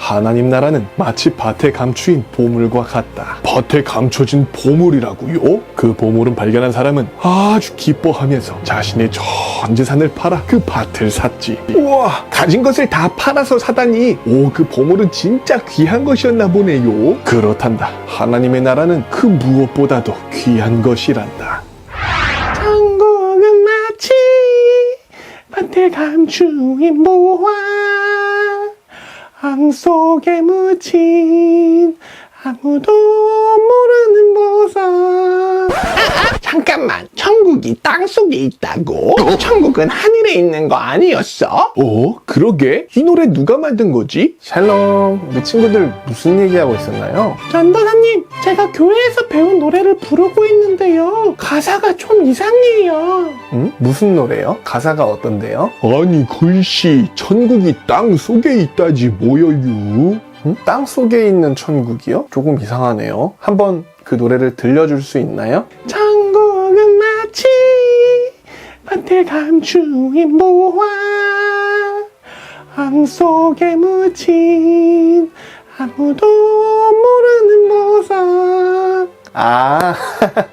하나님 나라는 마치 밭에 감추인 보물과 같다. 밭에 감춰진 보물이라고요? 그 보물은 발견한 사람은 아주 기뻐하면서 자신의 전 재산을 팔아 그 밭을 샀지. 우와, 가진 것을 다 팔아서 사다니. 오, 그 보물은 진짜 귀한 것이었나 보네요. 그렇단다. 하나님의 나라는 그 무엇보다도 귀한 것이란다. 천국은 마치 밭에 감추인 보화, 앙 속에 묻힌 아무도 모르는 보석. 잠깐만, 천국이 땅속에 있다고? 천국은 하늘에 있는 거 아니었어? 그러게? 이 노래 누가 만든 거지? 샬롬, 우리 친구들 무슨 얘기하고 있었나요? 전도사님, 제가 교회에서 배운 노래를 부르고 있는데요, 가사가 좀 이상해요. 응? 무슨 노래요? 가사가 어떤데요? 아니, 글씨, 천국이 땅 속에 있다지 뭐여유? 땅 속에 있는 천국이요? 조금 이상하네요. 한번 그 노래를 들려줄 수 있나요? 천국은 마치 밭에 감추인 보화, 앙 속에 묻힌 아무도 모르는 보석. 아,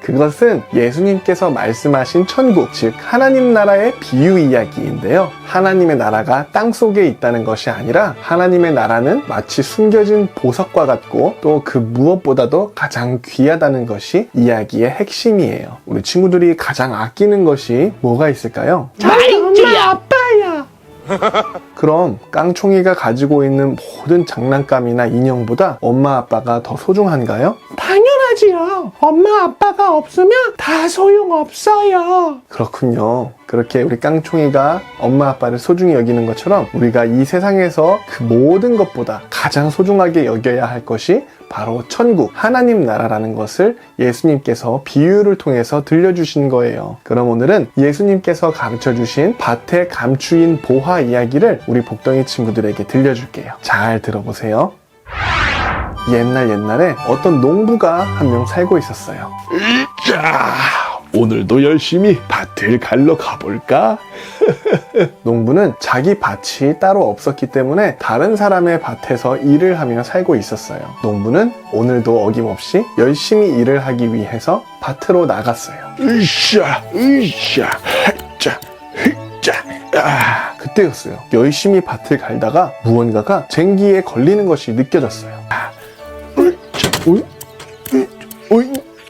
그것은 예수님께서 말씀하신 천국, 즉 하나님 나라의 비유 이야기인데요. 하나님의 나라가 땅속에 있다는 것이 아니라 하나님의 나라는 마치 숨겨진 보석과 같고 또 그 무엇보다도 가장 귀하다는 것이 이야기의 핵심이에요. 우리 친구들이 가장 아끼는 것이 뭐가 있을까요? 엄마, 아빠야. 그럼 깡총이가 가지고 있는 모든 장난감이나 인형보다 엄마 아빠가 더 소중한가요? 당연하지요. 엄마 아빠가 없으면 다 소용없어요. 그렇군요. 그렇게 우리 깡총이가 엄마 아빠를 소중히 여기는 것처럼 우리가 이 세상에서 그 모든 것보다 가장 소중하게 여겨야 할 것이 바로 천국, 하나님 나라라는 것을 예수님께서 비유를 통해서 들려주신 거예요. 그럼 오늘은 예수님께서 가르쳐주신 밭에 감추인 보화 이야기를 우리 복덩이 친구들에게 들려줄게요. 잘 들어보세요. 옛날에 어떤 농부가 한 명 살고 있었어요. 자, 오늘도 열심히 밭을 갈러 가볼까? 농부는 자기 밭이 따로 없었기 때문에 다른 사람의 밭에서 일을 하며 살고 있었어요. 농부는 오늘도 어김없이 열심히 일을 하기 위해서 밭으로 나갔어요. 으쌰, 으쌰, 그때였어요. 열심히 밭을 갈다가 무언가가 쟁기에 걸리는 것이 느껴졌어요.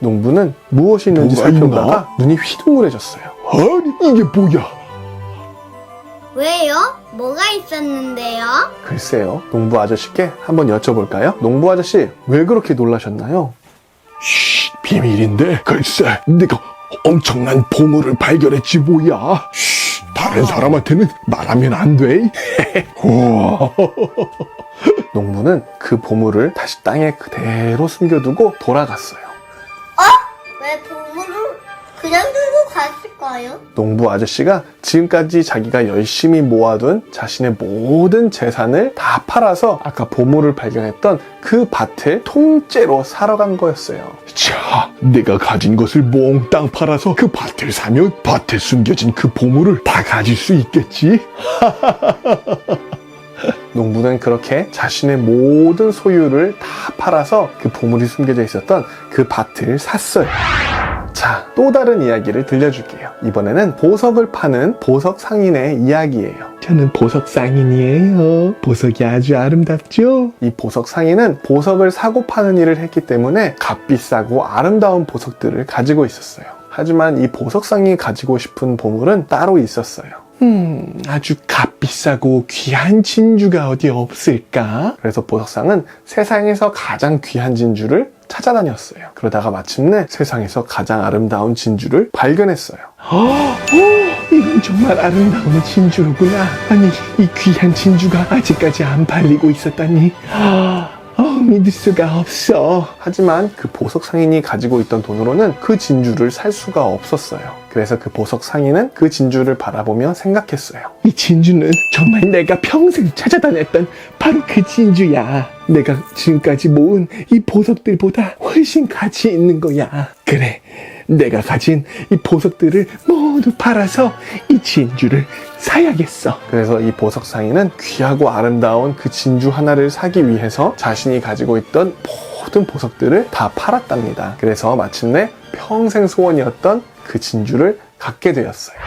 농부는 무엇이 있는지 살펴보다가 눈이 휘둥그레졌어요. 아니, 이게 뭐야? 왜요? 뭐가 있었는데요? 글쎄요, 농부 아저씨께 한번 여쭤볼까요? 농부 아저씨, 왜 그렇게 놀라셨나요? 쉬, 비밀인데. 글쎄, 내가 엄청난 보물을 발견했지 뭐야. 쉬, 다른 사람한테는 말하면 안 돼. 우와. 농부는 그 보물을 다시 땅에 그대로 숨겨두고 돌아갔어요. 왜 보물을 그냥 들고 갔을까요? 농부 아저씨가 지금까지 자기가 열심히 모아둔 자신의 모든 재산을 다 팔아서 아까 보물을 발견했던 그 밭을 통째로 사러 간 거였어요. 자, 내가 가진 것을 몽땅 팔아서 그 밭을 사면 밭에 숨겨진 그 보물을 다 가질 수 있겠지? 농부는 그렇게 자신의 모든 소유를 다 팔아서 그 보물이 숨겨져 있었던 그 밭을 샀어요. 자, 또 다른 이야기를 들려줄게요. 이번에는 보석을 파는 보석 상인의 이야기예요. 저는 보석 상인이에요. 보석이 아주 아름답죠? 이 보석 상인은 보석을 사고 파는 일을 했기 때문에 값비싸고 아름다운 보석들을 가지고 있었어요. 하지만 이 보석 상인이 가지고 싶은 보물은 따로 있었어요. 아주 값비싸고 귀한 진주가 어디 없을까? 그래서 보석상은 세상에서 가장 귀한 진주를 찾아다녔어요. 그러다가 마침내 세상에서 가장 아름다운 진주를 발견했어요. 이건 정말 아름다운 진주로구나. 아니, 이 귀한 진주가 아직까지 안 팔리고 있었다니. 믿을 수가 없어. 하지만 그 보석 상인이 가지고 있던 돈으로는 그 진주를 살 수가 없었어요. 그래서 그 보석 상인은 그 진주를 바라보며 생각했어요. 이 진주는 정말 내가 평생 찾아다녔던 바로 그 진주야. 내가 지금까지 모은 이 보석들보다 훨씬 가치 있는 거야. 그래, 내가 가진 이 보석들을 모두 팔아서 이 진주를 사야겠어. 그래서 이 보석 상인은 귀하고 아름다운 그 진주 하나를 사기 위해서 자신이 가지고 있던 모든 보석들을 다 팔았답니다. 그래서 마침내 평생 소원이었던 그 진주를 갖게 되었어요.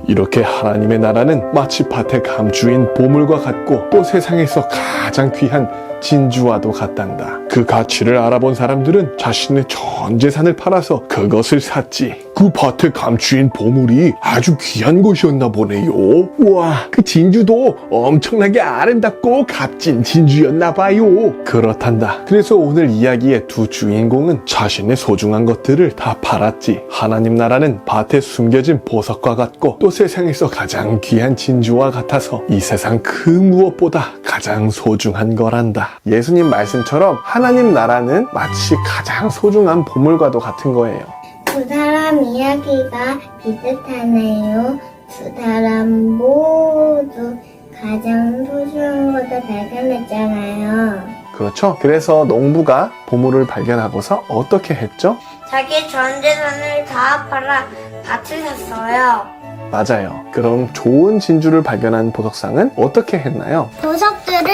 이렇게 하나님의 나라는 마치 밭에 감추인 보물과 같고 또 세상에서 가장 귀한 진주와도 같단다. 그 가치를 알아본 사람들은 자신의 전 재산을 팔아서 그것을 샀지. 그 밭에 감추인 보물이 아주 귀한 것이었나 보네요. 우와, 그 진주도 엄청나게 아름답고 값진 진주였나 봐요. 그렇단다. 그래서 오늘 이야기의 두 주인공은 자신의 소중한 것들을 다 팔았지. 하나님 나라는 밭에 숨겨진 보석과 같고 또 세상에서 가장 귀한 진주와 같아서 이 세상 그 무엇보다 가장 소중한 거란다. 예수님 말씀처럼 하나님 나라는 마치 가장 소중한 보물과도 같은 거예요. 두 사람 이야기가 비슷하네요. 두 사람 모두 가장 소중한 것을 발견했잖아요. 그렇죠. 그래서 농부가 보물을 발견하고서 어떻게 했죠? 자기 전 재산을 다 팔아 밭을 샀어요. 맞아요. 그럼 좋은 진주를 발견한 보석상은 어떻게 했나요? 보석들을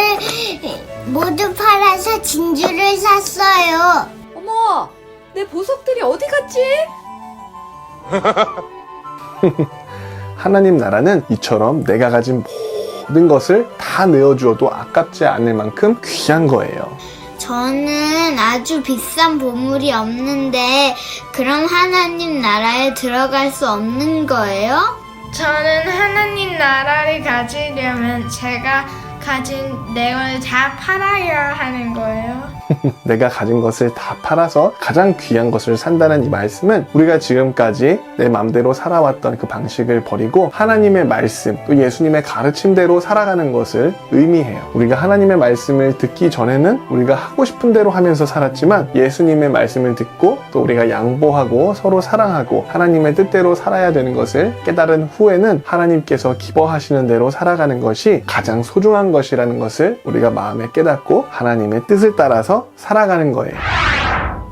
모두 팔아서 진주를 샀어요. 어머, 내 보석들이 어디 갔지? 하나님 나라는 이처럼 내가 가진 모든 것을 다 내어주어도 아깝지 않을 만큼 귀한 거예요. 저는 아주 비싼 보물이 없는데 그럼 하나님 나라에 들어갈 수 없는 거예요? 저는 하나님 나라를 가지려면 제가 가진 내용을 다 팔아야 하는 거예요. 내가 가진 것을 다 팔아서 가장 귀한 것을 산다는 이 말씀은 우리가 지금까지 내 맘대로 살아왔던 그 방식을 버리고 하나님의 말씀 또 예수님의 가르침대로 살아가는 것을 의미해요. 우리가 하나님의 말씀을 듣기 전에는 우리가 하고 싶은 대로 하면서 살았지만 예수님의 말씀을 듣고 또 우리가 양보하고 서로 사랑하고 하나님의 뜻대로 살아야 되는 것을 깨달은 후에는 하나님께서 기뻐하시는 대로 살아가는 것이 가장 소중한 것이라는 것을 우리가 마음에 깨닫고 하나님의 뜻을 따라서 살아가는 거예요.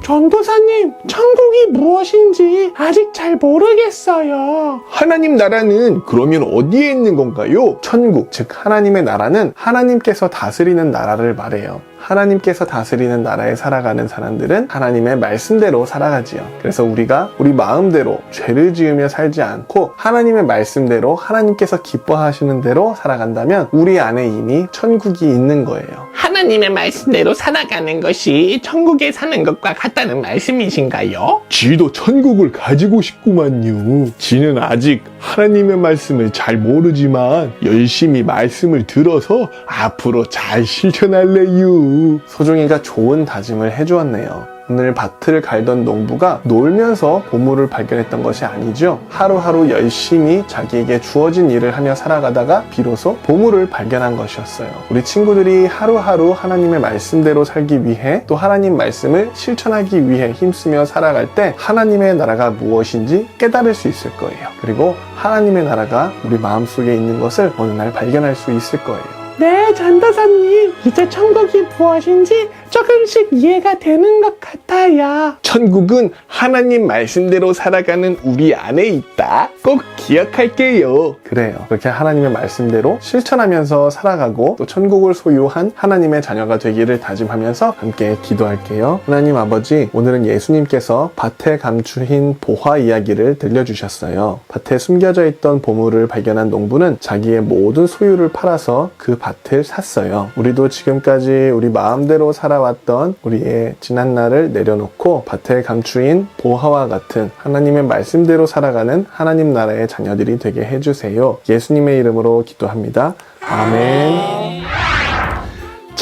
전도사님, 천국이 무엇인지 아직 잘 모르겠어요. 하나님 나라는 그러면 어디에 있는 건가요? 천국, 즉 하나님의 나라는 하나님께서 다스리는 나라를 말해요. 하나님께서 다스리는 나라에 살아가는 사람들은 하나님의 말씀대로 살아가지요. 그래서 우리가 우리 마음대로 죄를 지으며 살지 않고 하나님의 말씀대로 하나님께서 기뻐하시는 대로 살아간다면 우리 안에 이미 천국이 있는 거예요. 하나님의 말씀대로 살아가는 것이 천국에 사는 것과 같다는 말씀이신가요? 지도 천국을 가지고 싶구만요. 지는 아직 하나님의 말씀을 잘 모르지만 열심히 말씀을 들어서 앞으로 잘 실천할래요. 소중이가 좋은 다짐을 해주었네요. 오늘 밭을 갈던 농부가 놀면서 보물을 발견했던 것이 아니죠. 하루하루 열심히 자기에게 주어진 일을 하며 살아가다가 비로소 보물을 발견한 것이었어요. 우리 친구들이 하루하루 하나님의 말씀대로 살기 위해 또 하나님 말씀을 실천하기 위해 힘쓰며 살아갈 때 하나님의 나라가 무엇인지 깨달을 수 있을 거예요. 그리고 하나님의 나라가 우리 마음속에 있는 것을 어느 날 발견할 수 있을 거예요. 네, 전도사님, 이제 천국이 무엇인지 조금씩 이해가 되는 것 같아요. 천국은 하나님 말씀대로 살아가는 우리 안에 있다. 꼭 기억할게요. 그래요. 그렇게 하나님의 말씀대로 실천하면서 살아가고 또 천국을 소유한 하나님의 자녀가 되기를 다짐하면서 함께 기도할게요. 하나님 아버지, 오늘은 예수님께서 밭에 감추인 보화 이야기를 들려주셨어요. 밭에 숨겨져 있던 보물을 발견한 농부는 자기의 모든 소유를 팔아서 그 밭을 샀어요. 우리도 지금까지 우리 마음대로 살아왔던 우리의 지난 날을 내려놓고 밭에 감추인 보화와 같은 하나님의 말씀대로 살아가는 하나님 나라의 자녀들이 되게 해주세요. 예수님의 이름으로 기도합니다. 아멘.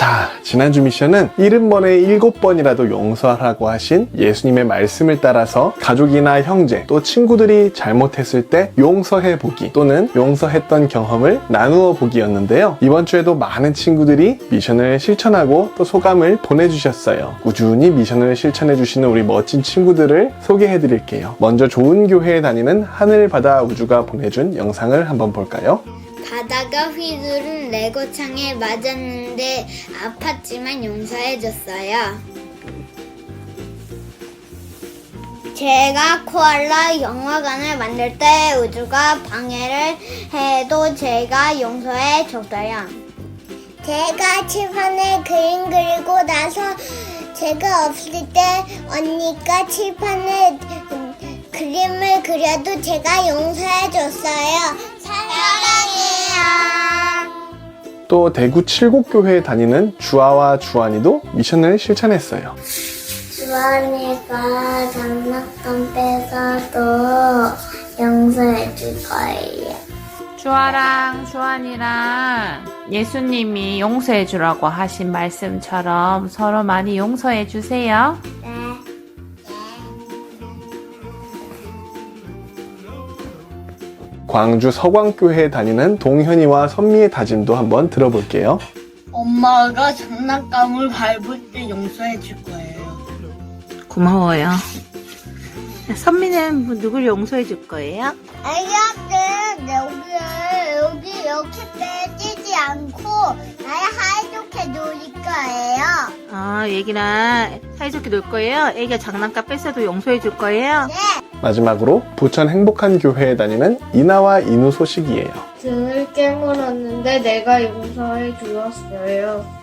자, 지난주 미션은 70번에 7번이라도 용서하라고 하신 예수님의 말씀을 따라서 가족이나 형제 또 친구들이 잘못했을 때 용서해 보기 또는 용서했던 경험을 나누어 보기였는데요. 이번 주에도 많은 친구들이 미션을 실천하고 또 소감을 보내주셨어요. 꾸준히 미션을 실천해 주시는 우리 멋진 친구들을 소개해 드릴게요. 먼저 좋은 교회에 다니는 하늘바다 우주가 보내준 영상을 한번 볼까요? 바다가 휘두른 레고창에 맞았는데 아팠지만 용서해줬어요. 제가 코알라 영화관을 만들 때 우주가 방해를 해도 제가 용서해줬어요. 제가 칠판에 그림 그리고 나서 제가 없을 때 언니가 칠판에 그림을 그려도 제가 용서해줬어요. 사랑해요. 또 대구 칠곡교회에 다니는 주아와 주안이도 미션을 실천했어요. 주안이가 장난감 뺏어도 용서해줄 거예요. 주아랑 주안이랑 예수님이 용서해 주라고 하신 말씀처럼 서로 많이 용서해 주세요. 네. 광주 서광교회에 다니는 동현이와 선미의 다짐도 한번 들어볼게요. 엄마가 장난감을 밟을 때 용서해 줄 거예요. 고마워요. 선미는 누굴 용서해 줄 거예요? 애기한테 여기 이렇게 빼지지 않고 나야 사이좋게 놀 거예요. 애기랑 사이좋게 놀 거예요? 애기가 장난감 뺐어도 용서해 줄 거예요? 네. 마지막으로 부천 행복한 교회에 다니는 이나와 인우 소식이에요. 등을 깨물었는데 내가 용서해 주었어요.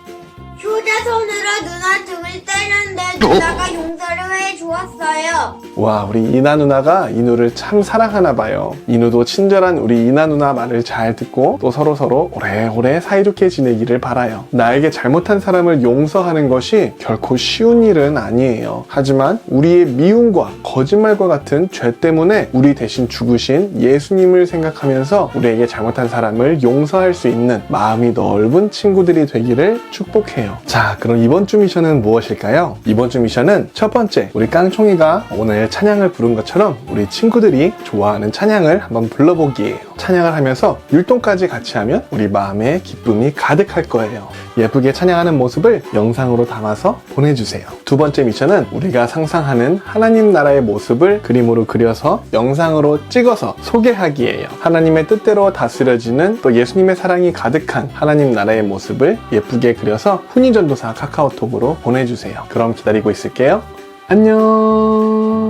휴대손으로 누나 등을 때렸는데 누나가 용서를 해주었어요. 와, 우리 이나 누나가 인우를 참 사랑하나 봐요. 인우도 친절한 우리 이나 누나 말을 잘 듣고 또 서로서로 오래오래 사이좋게 지내기를 바라요. 나에게 잘못한 사람을 용서하는 것이 결코 쉬운 일은 아니에요. 하지만 우리의 미움과 거짓말과 같은 죄 때문에 우리 대신 죽으신 예수님을 생각하면서 우리에게 잘못한 사람을 용서할 수 있는 마음이 넓은 친구들이 되기를 축복해요. 자, 그럼 이번 주 미션은 무엇일까요? 이번 주 미션은 첫 번째, 우리 깡총이가 오늘 찬양을 부른 것처럼 우리 친구들이 좋아하는 찬양을 한번 불러보기예요. 찬양을 하면서 율동까지 같이 하면 우리 마음에 기쁨이 가득할 거예요. 예쁘게 찬양하는 모습을 영상으로 담아서 보내주세요. 두 번째 미션은 우리가 상상하는 하나님 나라의 모습을 그림으로 그려서 영상으로 찍어서 소개하기예요. 하나님의 뜻대로 다스려지는 또 예수님의 사랑이 가득한 하나님 나라의 모습을 예쁘게 그려서 훈이전도사 카카오톡으로 보내주세요. 그럼 기다리고 있을게요. 안녕.